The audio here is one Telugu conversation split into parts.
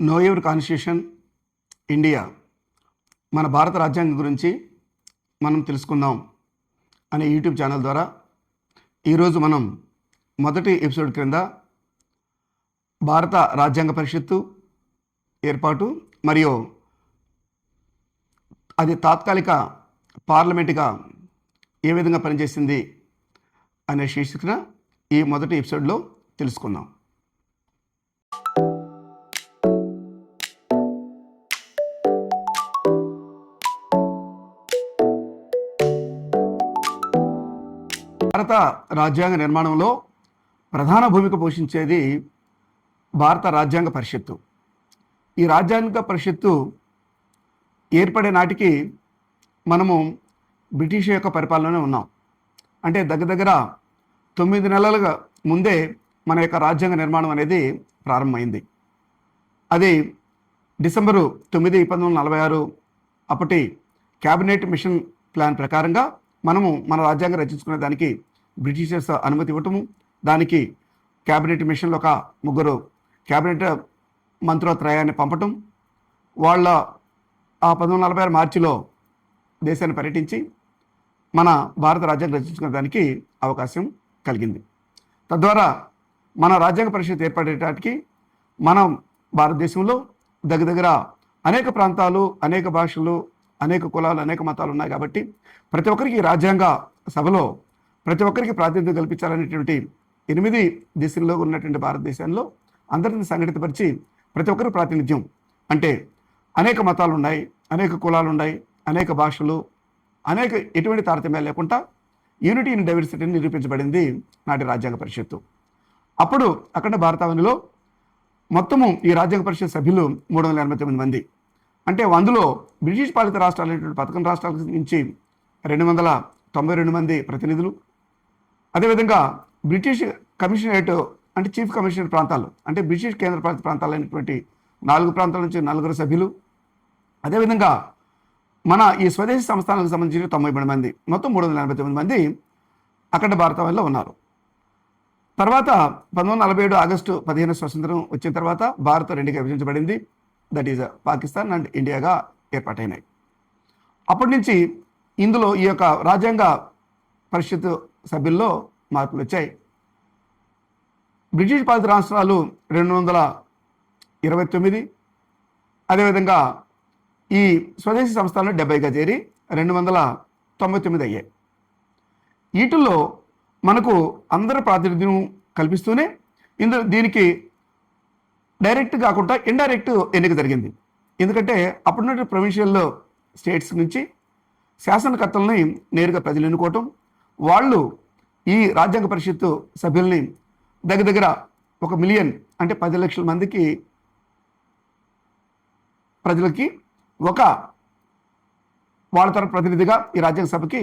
నో యువర్ కాన్స్టిట్యూషన్ ఇండియా మన భారత రాజ్యాంగం గురించి మనం తెలుసుకుందాం అనే యూట్యూబ్ ఛానల్ ద్వారా ఈరోజు మనం మొదటి ఎపిసోడ్ క్రింద భారత రాజ్యాంగ పరిషత్తు ఏర్పాటు మరియు అది తాత్కాలిక పార్లమెంటుగా ఏ విధంగా పనిచేసింది అనే శీర్షికన ఈ మొదటి ఎపిసోడ్లో తెలుసుకుందాం. భారత రాజ్యాంగ నిర్మాణంలో ప్రధాన భూమిక పోషించేది భారత రాజ్యాంగ పరిషత్తు. ఈ రాజ్యాంగ పరిషత్తు ఏర్పడే నాటికి మనము బ్రిటిష్ యొక్క పరిపాలనలో ఉన్నాం. అంటే దగ్గర 9 నెలలుగా ముందే మన యొక్క రాజ్యాంగ నిర్మాణం అనేది ప్రారంభమైంది. అది డిసెంబరు 9, 1946 అప్పటి క్యాబినెట్ మిషన్ ప్లాన్ ప్రకారంగా మనము మన రాజ్యాంగం రచించుకునే దానికి బ్రిటిషర్స్ అనుమతి ఇవ్వటము, దానికి క్యాబినెట్ మిషన్లో ఒక 3 క్యాబినెట్ మంత్రోత్రయాన్ని పంపటం, వాళ్ళ ఆ 1946 మార్చిలో దేశాన్ని పర్యటించి మన భారత రాజ్యాంగం రచించుకునే దానికి అవకాశం కలిగింది. తద్వారా మన రాజ్యాంగ పరిషత్ ఏర్పడేటానికి మనం భారతదేశంలో దగ్గర అనేక ప్రాంతాలు, అనేక భాషలు, అనేక కులాలు, అనేక మతాలు ఉన్నాయి. కాబట్టి ప్రతి ఒక్కరికి రాజ్యాంగ సభలో ప్రతి ఒక్కరికి ప్రాతినిధ్యం కల్పించాలనేటువంటి 8 దేశాల్లో ఉన్నటువంటి భారతదేశంలో అందరిని సంఘటితపరిచి ప్రతి ఒక్కరికి ప్రాతినిధ్యం అంటే అనేక మతాలు ఉన్నాయి, అనేక కులాలు ఉన్నాయి, అనేక భాషలు, అనేక ఎటువంటి తారతమ్యాలు లేకుండా యూనిటీ ఇన్ డైవర్సిటీని నిరూపించబడింది నాటి రాజ్యాంగ పరిషత్తు. అప్పుడు అక్కడ భారతావనిలో మొత్తము ఈ రాజ్యాంగ పరిషత్ సభ్యులు 389 మంది. అంటే అందులో బ్రిటిష్ పాలిత రాష్ట్రాలు అనేటువంటి 11 రాష్ట్రాల నుంచి 292 మంది ప్రతినిధులు, అదేవిధంగా బ్రిటిష్ కమిషనరేట్ అంటే చీఫ్ కమిషనర్ ప్రాంతాలు అంటే బ్రిటిష్ కేంద్రపాలిత ప్రాంతాలు అయినటువంటి 4 ప్రాంతాల నుంచి 4 సభ్యులు, అదేవిధంగా మన ఈ స్వదేశీ సంస్థానాలకు సంబంధించిన 93 మంది, మొత్తం 389 మంది అక్కడ భారతావనిలో ఉన్నారు. తర్వాత 1947 ఆగస్టు 15 స్వతంత్రం వచ్చిన తర్వాత భారత్ 2గా విభజించబడింది. దట్ ఈజ్ పాకిస్తాన్ అండ్ ఇండియాగా ఏర్పాటైనాయి. అప్పటి నుంచి ఇందులో ఈ యొక్క రాజ్యాంగ పరిషత్ సభ్యుల్లో మార్పులు వచ్చాయి. బ్రిటిష్ పాలిత రాష్ట్రాలు 229, అదేవిధంగా ఈ స్వదేశీ సంస్థలను 70గా చేరి 299 అయ్యాయి. వీటిల్లో మనకు అందరి ప్రాతినిధ్యం కల్పిస్తూనే దీనికి డైరెక్ట్ కాకుండా ఇండైరెక్ట్ ఎన్నిక జరిగింది. ఎందుకంటే అప్పుడున్న ప్రొవిన్షియల్ స్టేట్స్ నుంచి శాసనకర్తలని నేరుగా ప్రజలు ఎన్నుకోవటం, వాళ్ళు ఈ రాజ్యాంగ పరిషత్తు సభ్యుల్ని దగ్గర 1 మిలియన్ అంటే 10 లక్షల మందికి ప్రజలకి వాళ్ళ తరపు ప్రతినిధిగా ఈ రాజ్యాంగ సభకి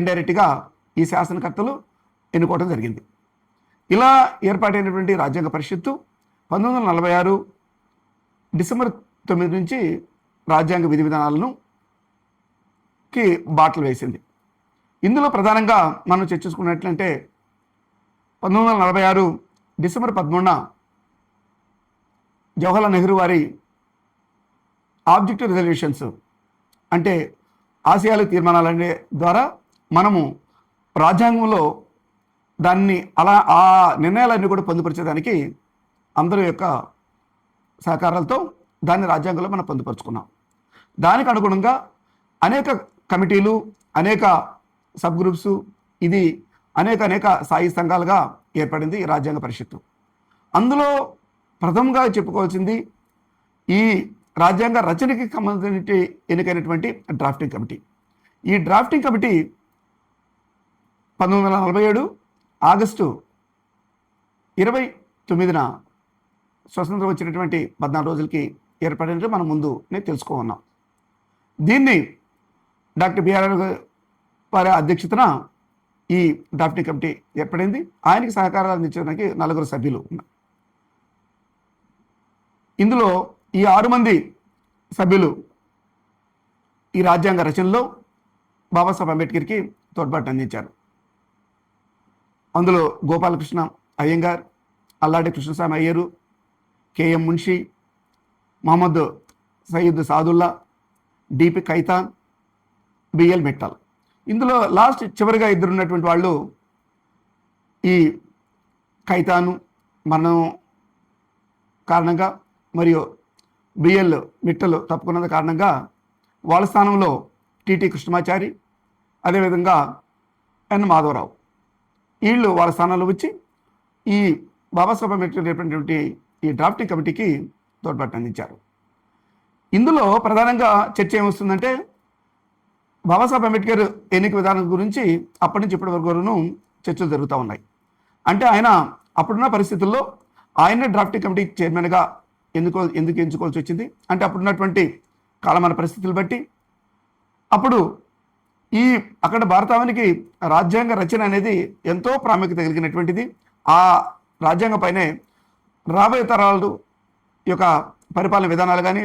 ఇండైరెక్ట్గా ఈ శాసనకర్తలు ఎన్నుకోవడం జరిగింది. ఇలా ఏర్పాటైనటువంటి రాజ్యాంగ పరిషత్తు 1946 డిసెంబర్ 9 నుంచి రాజ్యాంగ విధి విధానాలను బాటలు వేసింది. ఇందులో ప్రధానంగా మనం చర్చించుకున్నట్లంటే 1946 డిసెంబర్ 13న జవహర్లాల్ నెహ్రూ వారి ఆబ్జెక్టివ్ రిజల్యూషన్స్ అంటే ఆశయాలు తీర్మానాలనే ద్వారా మనము రాజ్యాంగంలో దాన్ని ఆ నిర్ణయాలన్నీ కూడా పొందుపరిచేదానికి అందరి యొక్క సహకారాలతో దాన్ని రాజ్యాంగంలో మనం పొందుపరుచుకున్నాం. దానికి అనుగుణంగా అనేక కమిటీలు, అనేక సబ్ గ్రూప్స్, ఇది అనేక స్థాయి సంఘాలుగా ఏర్పడింది ఈ రాజ్యాంగ పరిషత్తు. అందులో ప్రథమంగా చెప్పుకోవాల్సింది ఈ రాజ్యాంగ రచనకి సంబంధించి ఎన్నికైనటువంటి డ్రాఫ్టింగ్ కమిటీ. ఈ డ్రాఫ్టింగ్ కమిటీ 1947 ఆగస్టు 29న స్వతంత్రం వచ్చినటువంటి 14 రోజులకి ఏర్పడినట్టు మనం ముందునే తెలుసుకున్నాం. దీన్ని డాక్టర్ బిఆర్ వారి అధ్యక్షతన ఈ డ్రాఫ్టింగ్ కమిటీ ఏర్పడింది. ఆయనకి సహకారాలు అందించడానికి 4 సభ్యులు ఉన్నారు. ఇందులో ఈ 6 మంది సభ్యులు ఈ రాజ్యాంగ రచనలో బాబాసాహెబ్ అంబేద్కర్కి తోడ్పాటు అందించారు. అందులో Gopalakrishna Ayyangar, Alladi Krishnaswami Ayyar, KM Munshi, Mohammed Syed Saadulla, DP Khaitan, BL Mittal. ఇందులో లాస్ట్ చివరిగా ఇద్దరు ఉన్నటువంటి వాళ్ళు ఈ ఖైతాను మరణం కారణంగా మరియు బిఎల్ మిట్టల్ తప్పుకున్నది కారణంగా వాళ్ళ స్థానంలో టిటి కృష్ణమాచారి, అదేవిధంగా ఎన్ మాధవరావు వీళ్ళు వాళ్ళ స్థానాల్లో వచ్చి ఈ బాబాసాహెబ్ అంబేద్కర్ చెప్పినటువంటి ఈ డ్రాఫ్టింగ్ కమిటీకి తోడ్పాటు అందించారు. ఇందులో ప్రధానంగా చర్చ ఏమొస్తుందంటే బాబాసాహెబ్ అంబేద్కర్ ఎన్నిక విధానం గురించి అప్పటి నుంచి ఇప్పటి వరకు చర్చలు జరుగుతూ ఉన్నాయి. అంటే ఆయన అప్పుడున్న పరిస్థితుల్లో ఆయనే డ్రాఫ్టింగ్ కమిటీ చైర్మన్గా ఎందుకు ఎంచుకోవాల్సి వచ్చింది అంటే అప్పుడున్నటువంటి కాలమాన పరిస్థితులు బట్టి అప్పుడు ఈ అక్కడ భారతావనికి రాజ్యాంగ రచన అనేది ఎంతో ప్రాముఖ్యత కలిగినటువంటిది. ఆ రాజ్యాంగం పైనే రాబోయే తరాలు యొక్క పరిపాలన విధానాలు కానీ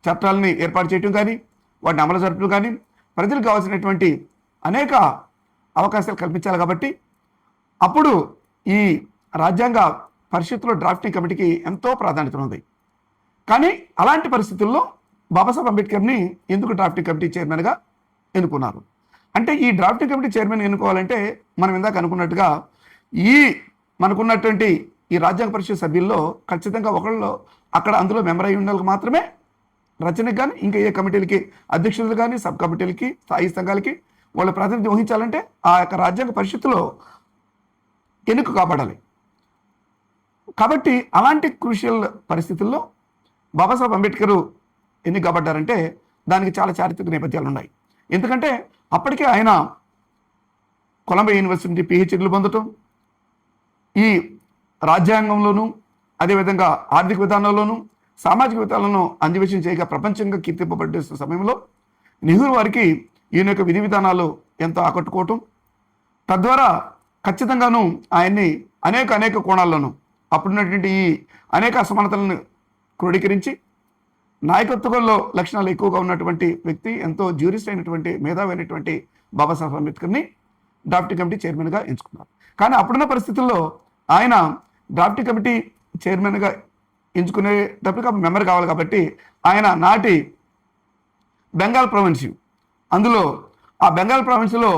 చట్టాలని ఏర్పాటు చేయటం కానీ వాటిని అమలు జరపడం కానీ ప్రజలకు కావాల్సినటువంటి అనేక అవకాశాలు కల్పించాలి. కాబట్టి అప్పుడు ఈ రాజ్యాంగ పరిషత్తులో డ్రాఫ్టింగ్ కమిటీకి ఎంతో ప్రాధాన్యత ఉంది. కానీ అలాంటి పరిస్థితుల్లో బాబాసాహెబ్ అంబేద్కర్ని ఎందుకు డ్రాఫ్టింగ్ కమిటీ చైర్మన్గా ఎన్నుకున్నారు అంటే ఈ డ్రాఫ్టింగ్ కమిటీ చైర్మన్ ఎన్నుకోవాలంటే మనం ఇందాక అనుకున్నట్టుగా మనకున్నటువంటి ఈ రాజ్యాంగ పరిషత్ సభ్యుల్లో ఖచ్చితంగా ఒకళ్ళు అక్కడ అందులో మెంబర్ అయి ఉండాలి మాత్రమే రచనకి కానీ ఇంకా ఏ కమిటీలకి అధ్యక్షులు కానీ సబ్ కమిటీలకి స్థాయి సంఘాలకి వాళ్ళ ప్రాతినిధ్యం వహించాలంటే ఆ యొక్క రాజ్యాంగ పరిషత్తులో ఎన్నిక కాపాడాలి. కాబట్టి అలాంటి క్రూషియల్ పరిస్థితుల్లో బాబాసాహెబ్ అంబేద్కర్ ఎన్నిక కాబడ్డారంటే దానికి చాలా చారిత్రక నేపథ్యాలు ఉన్నాయి. ఎందుకంటే అప్పటికే ఆయన కొలంబియా యూనివర్సిటీ పిహెచ్డీలు పొందటం, ఈ రాజ్యాంగంలోనూ అదేవిధంగా ఆర్థిక విధానంలోనూ సామాజిక విధానంలో అన్వేషణ చేయగా ప్రపంచంగా కీర్తింపబడే సమయంలో నెహ్రూ వారికి ఈయన యొక్క విధి విధానాలు ఎంతో ఆకట్టుకోవటం, తద్వారా ఖచ్చితంగాను ఆయన్ని అనేక కోణాల్లోనూ అప్పుడున్నటువంటి ఈ అనేక అసమానతలను క్రోడీకరించి నాయకత్వంలో లక్షణాలు ఎక్కువగా ఉన్నటువంటి వ్యక్తి, ఎంతో జ్యూరిస్ట్ అయినటువంటి మేధావి అయినటువంటి బాబాసాహెబ్ అంబేద్కర్ని డ్రాఫ్టింగ్ కమిటీ చైర్మన్గా ఎంచుకున్నారు. కానీ అప్పుడున్న పరిస్థితుల్లో ఆయన డ్రాఫ్టింగ్ కమిటీ చైర్మన్గా ఎంచుకునేటప్పటికి మెంబర్ కావాలి. కాబట్టి ఆయన నాటి బెంగాల్ ప్రావిన్స్, అందులో ఆ బెంగాల్ ప్రావిన్స్లో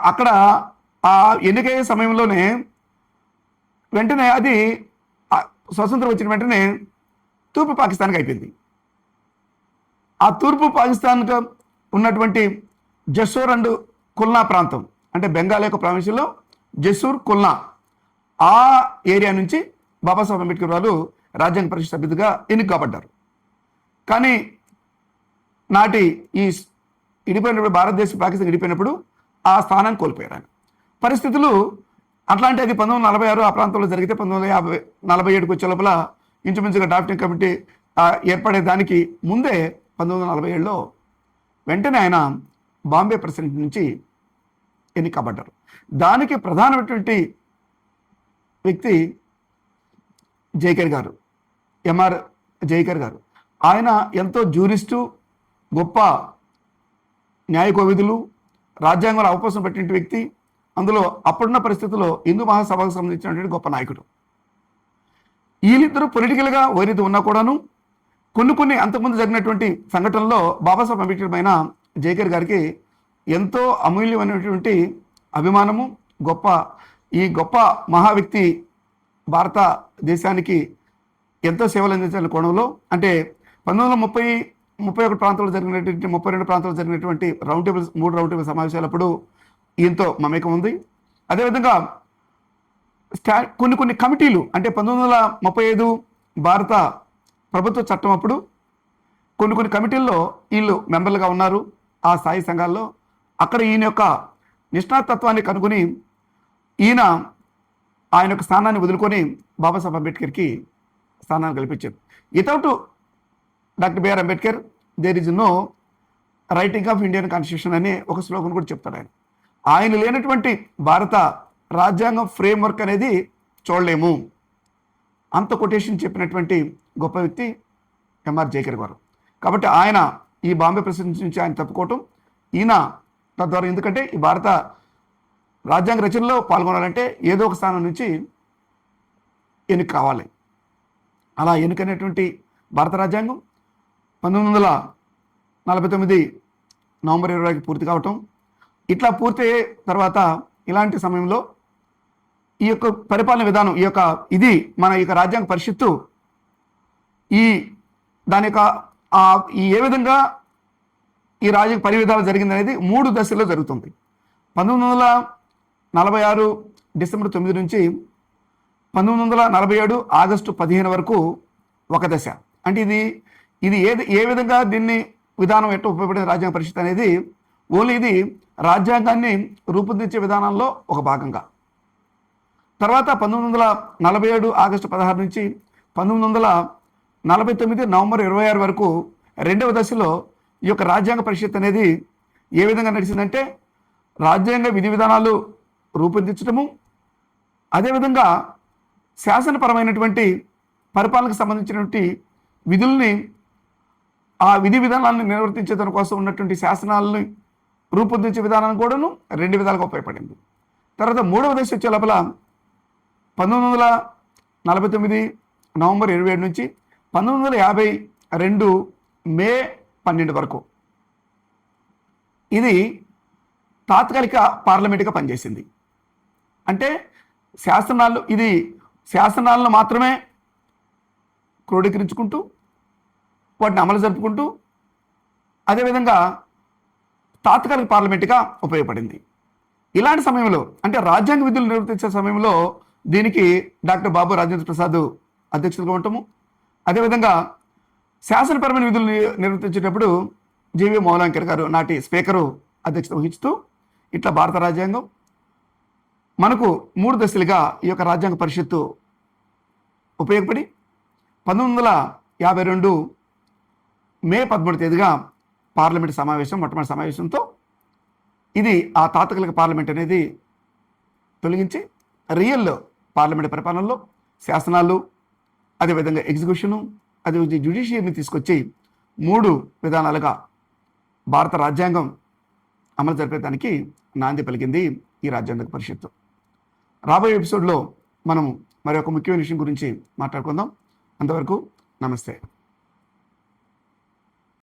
అక్కడ ఆ ఎన్నికయ్యే సమయంలోనే వెంటనే అది స్వతంత్రం వచ్చిన వెంటనే తూర్పు పాకిస్తాన్కి అయిపోయింది. ఆ తూర్పు పాకిస్తాన్కు ఉన్నటువంటి జసోర్ అండ్ కుల్నా ప్రాంతం అంటే బెంగాల్ యొక్క ప్రావిన్స్లో జసూర్ కుల్నా ఆ ఏరియా నుంచి బాబాసాహెబ్ అంబేద్కర్ వారు రాజ్యాంగ పరిషత్ సభ్యుడిగా ఎన్నిక కాబడ్డారు. కానీ నాటి ఈ ఇడిపోయినప్పుడు భారతదేశం పాకిస్తాన్ ఇడిపోయినప్పుడు ఆ స్థానాన్ని కోల్పోయారు ఆయన. పరిస్థితులు అట్లాంటి అది 1946 ఆ ప్రాంతంలో జరిగితే 1947కి వచ్చే లోపల ఇంచుమించుగా డ్రాఫ్టింగ్ కమిటీ ఏర్పడేదానికి ముందే 1947లో వెంటనే ఆయన బాంబే ప్రెసిడెంట్ నుంచి ఎన్నిక కాబడ్డారు. దానికి ప్రధానమైనటువంటి వ్యక్తి జైకర్ గారు, ఎంఆర్ జైకర్ గారు. ఆయన ఎంతో జ్యూరిస్టు, గొప్ప న్యాయ కోవిదులు, రాజ్యాంగంలో అవకాశం పెట్టిన వ్యక్తి, అందులో అప్పుడున్న పరిస్థితుల్లో హిందూ మహాసభకు సంబంధించినటువంటి గొప్ప నాయకుడు. వీళ్ళిద్దరూ పొలిటికల్గా వైరుధ్య ఉన్నా కూడాను కొన్ని అంతకుముందు జరిగినటువంటి సంఘటనలో బాబాసాహెబ్ అంబేద్కర్ పైన జైకర్ గారికి ఎంతో అమూల్యమైనటువంటి అభిమానము, ఈ గొప్ప మహా వ్యక్తి భారతదేశానికి ఎంతో సేవలు అందించిన కోణంలో అంటే 1931 ప్రాంతాల్లో జరిగినటువంటి 32 ప్రాంతాల్లో జరిగినటువంటి మూడు రౌండ్ టేబుల్ సమావేశాలప్పుడు ఈయనతో మమేకం ఉంది. అదేవిధంగా కొన్ని కమిటీలు అంటే 1935 భారత ప్రభుత్వ చట్టం అప్పుడు కొన్ని కమిటీల్లో వీళ్ళు మెంబర్లుగా ఉన్నారు. ఆ స్థాయి సంఘాల్లో అక్కడ ఈయన యొక్క నిష్ణాతత్వాన్ని కనుగొని ఆయన యొక్క స్థానాన్ని వదులుకొని బాబాసాహెబ్ అంబేద్కర్కి స్థానాన్ని కల్పించారు. Without doctor BR Ambedkar there is no writing of Indian constitution అనే ఒక స్లోగన్ కూడా చెప్తారు ఆయన. ఆయన లేనటువంటి భారత రాజ్యాంగం ఫ్రేమ్వర్క్ అనేది చూడలేము అంత కొటేషన్ చెప్పినటువంటి గొప్ప వ్యక్తి ఎంఆర్ జైకర్ గారు. కాబట్టి ఆయన ఈ బాంబే ప్రెసిడెన్సీ నుంచి ఆయన తప్పుకోవటం, ఈయన తద్వారా ఎందుకంటే ఈ భారత రాజ్యాంగ రచనలో పాల్గొనాలంటే ఏదో ఒక స్థానం నుంచి ఎన్నిక కావాలి. అలా ఎన్నికైనటువంటి భారత రాజ్యాంగం 1949 నవంబర్ 20కి పూర్తి కావటం, ఇట్లా పూర్తి అయ్యే తర్వాత ఇలాంటి సమయంలో ఈ యొక్క పరిపాలన విధానం ఇది మన రాజ్యాంగ పరిషత్తు దాని యొక్క ఏ విధంగా ఈ రాజ్యాంగ పరివిధానం జరిగింది అనేది 3 దశల్లో జరుగుతుంది. 1946 డిసెంబర్ 9 నుంచి 1947 ఆగస్టు 15 వరకు ఒక దశ. అంటే ఇది ఏ విధంగా దీన్ని విధానం ఎట్లా ఉపయోగపడింది రాజ్యాంగ పరిషత్ అనేది ఓన్లీ ఇది రాజ్యాంగాన్ని రూపొందించే విధానంలో ఒక భాగంగా. తర్వాత 1947 ఆగస్టు 16 నుంచి 1949 నవంబర్ 26 వరకు రెండవ దశలో ఈ యొక్క రాజ్యాంగ పరిషత్ అనేది ఏ విధంగా నడిచిందంటే రాజ్యాంగ విధి విధానాలు రూపొందించడము, అదేవిధంగా శాసనపరమైనటువంటి పరిపాలనకు సంబంధించినటువంటి విధుల్ని ఆ విధి విధానాలను నిర్వర్తించే దాని కోసం ఉన్నటువంటి శాసనాలను రూపొందించే విధానం కూడాను 2 విధాలుగా ఉపయోగపడింది. తర్వాత మూడవ దశ వచ్చే లోపల 1949 నవంబర్ 27 నుంచి 1952 మే 12 వరకు ఇది తాత్కాలిక పార్లమెంటుగా పనిచేసింది. అంటే శాసనాలను మాత్రమే క్రోడీకరించుకుంటూ వాటిని అమలు జరుపుకుంటూ అదేవిధంగా తాత్కాలిక పార్లమెంటుగా ఉపయోగపడింది. ఇలాంటి సమయంలో అంటే రాజ్యాంగ విధులు నిర్వర్తించే సమయంలో దీనికి డాక్టర్ బాబు రాజేంద్ర ప్రసాద్ అధ్యక్షులుగా ఉండటము, అదేవిధంగా శాసనపరమైన విధులు నిర్వర్తించేటప్పుడు జీవి మౌలాంకర్ గారు నాటి స్పీకరు అధ్యక్షత వహిస్తూ ఇట్లా భారత రాజ్యాంగం మనకు 3 దశలుగా ఈ యొక్క రాజ్యాంగ పరిషత్తు ఉపయోగపడి 1952 మే 13 తేదీగా పార్లమెంట్ సమావేశం, మొట్టమొదటి సమావేశంతో ఇది ఆ తాత్కాలిక పార్లమెంట్ అనేది తొలగించి రియల్ పార్లమెంట్ పరిపాలనలో శాసనాలు, అదేవిధంగా ఎగ్జిక్యూషను, అదేవిధంగా జ్యుడిషియరీని తీసుకొచ్చి 3 విధానాలుగా భారత రాజ్యాంగం అమలు జరిపేదానికి నాంది పలికింది ఈ రాజ్యాంగ పరిషత్తు. రాబోయే ఎపిసోడ్లో మనం మరి ఒక ముఖ్యమైన విషయం గురించి మాట్లాడుకుందాం. అంతవరకు నమస్తే.